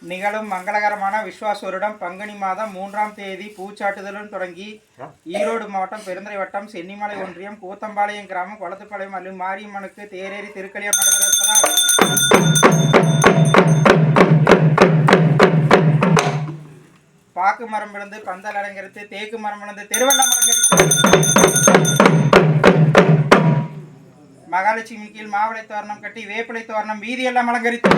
நிகழும் மங்களகரமான விஸ்வாசூரிடம் பங்குனி மாதம் 3ஆம் தேதி பூச்சாட்டுதலுடன் தொடங்கி ஈரோடு மாவட்டம் பெருந்துறை வட்டம் சென்னிமலை ஒன்றியம் கூத்தம்பாளையம் கிராமம் கொளத்துப்பாளையம் அல்லு மாரியம்மனுக்கு தேரேறி திருக்கல்யாணம் நடைபெறுவதால் பாக்கு மரம் விழுந்து பந்தல் அலங்கரித்து தேக்கு மரம் விழுந்து திருவண்ணம் அலங்கரித்து மகாலட்சுமி கீழ் மாவிளை தோரணம் கட்டி வேப்பிலை தோரணம் வீதியெல்லாம் அலங்கரித்து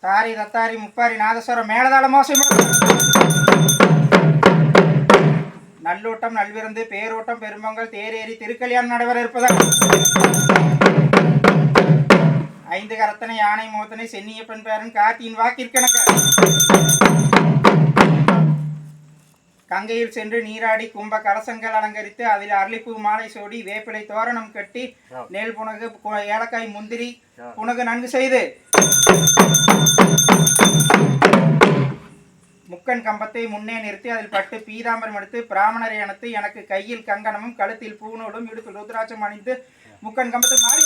தாரி தத்தாரி முப்பாரி நாதஸ்வரம் மேலதாள மோசம் நல்லூட்டம் நல்விருந்து பேரோட்டம் பெரும்பொங்கல் தேரேறி திருக்கல்யாணம் நடைபெற இருப்பதால் 5 கரத்தனை யானை மோத்தனை சென்னியப்பன் பேரன் கார்த்தியின் வாக்கிற்கணக்க கங்கையில் சென்று நீராடி கும்ப கலசங்கள் அலங்கரித்து அதில் அரளிப்பூ மாலை சோடி வேப்பிலை தோரணம் கட்டி நெல் புனகு ஏலக்காய் முந்திரி புனகு நன்கு செய்து முக்கன் கம்பத்தை முன்னே நிறுத்தி அதில் பட்டு பீதாம்பரம் எடுத்து பிராமணரை அணைத்து எனக்கு கையில் கங்கணமும் கழுத்தில் பூநூலும் இடுப்பில் ருத்ராட்சம் அணிந்து முக்கன் கம்பத்தை மாறி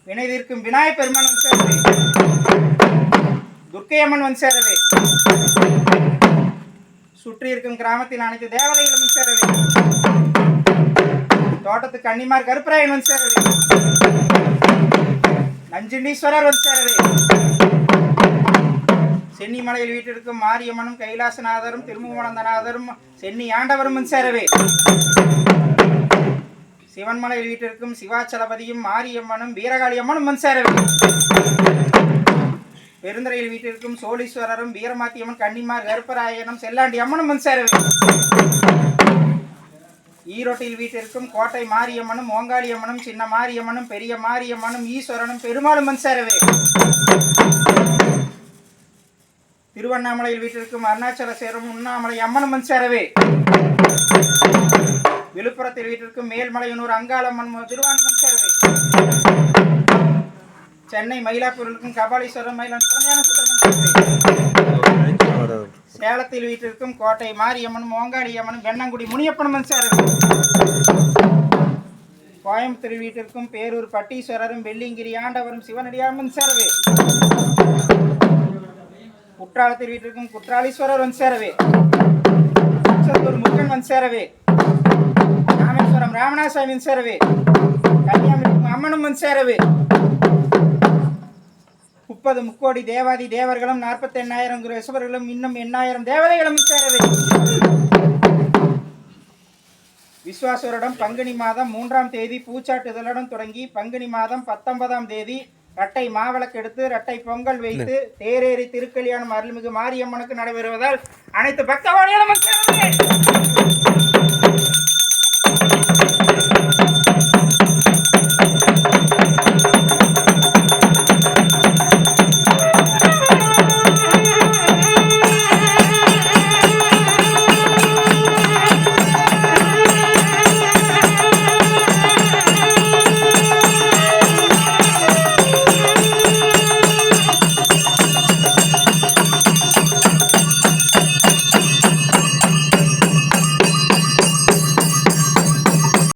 வினைதீர்க்கும் விநாயகப் பெருமான் வந்து சேரவே துர்க்கையம்மன் வந்து சேரவே சுற்றி இருக்கும் கிராமத்தில் அனைத்து தேவதைகளும் வந்து சேரவே தோட்டத்து கன்னிமார் கருப்பராயன் வந்து சேரவே நஞ்சுண்டீஸ்வரர் வந்து சேரவே சென்னிமலையில் வீட்டிற்கும் மாரியம்மனும் கைலாசநாதரும் திருமுகமனந்தநாதரும் சென்னி ஆண்டவரும் வந்து சேரவே சிவன்மலையில் வீட்டிற்கும் சிவாச்சலபதியும் மாரியம்மனும் வீரகாளியம்மனும் வந்து சேரவே பெருந்துறையில் வீட்டிற்கும் சோழீஸ்வரரும் வீரமாத்தியம்மன் கன்னிமார் கருப்பராயனும் செல்லாண்டி அம்மனும் வந்து சேரவே ஈரோட்டில் வீட்டிற்கும் கோட்டை மாரியம்மனும் ஓங்காளியம்மனும் சின்ன மாரியம்மனும் பெரிய மாரியம்மனும் ஈஸ்வரனும் பெருமாளும் வந்து சேரவே திருவண்ணாமலையில் வீட்டிற்கும் அருணாச்சல சேரும் உண்ணாமலை அம்மனும் வந்து சேரவே விழுப்புரத்தில் வீட்டிற்கும் மேல்மலையனூர் அங்காளம்மன் திருவான்மன் சேரவே சென்னை மயிலாப்பூரிற்கும் கபாலீஸ்வரர் மயிலான் சேலத்தில் வீட்டிற்கும் கோட்டை மாரியம்மனும் ஓங்காளியம்மனும் வெண்ணங்குடி முனியப்பனும் சேரவே கோயம்புத்தூர் வீட்டிற்கும் பேரூர் பட்டீஸ்வரரும் வெள்ளிங்கிரி ஆண்டவரும் சிவனடியாரும் சேரவே குற்றாலத்தில் வீட்டிற்கும் குற்றாலீஸ்வரர் வந்து சேரவே முருகன் வந்து சேரவே ராமேஸ்வரம் ராமநாசாமி வந்து சேரவே கன்னியாகுமரி அம்மனும் வந்து சேரவே 30 முக்கோடி தேவாதி தேவர்களும் 48,000 ரிஷபர்களும் இன்னும் 8,000 தேவதைகளும் சேரவே விஸ்வாசூரிடம் பங்குனி மாதம் 3ஆம் தேதி பூச்சாட்டுதலுடன் தொடங்கி பங்குனி மாதம் 19ஆம் தேதி இரட்டை மாவிளக்கு எடுத்து இரட்டை பொங்கல் வைத்து தேரேறி திருக்கல்யாணம் அருள்மிகு மாரியம்மனுக்கு நடைபெறுவதால் அனைத்து பக்தவாடிகளும்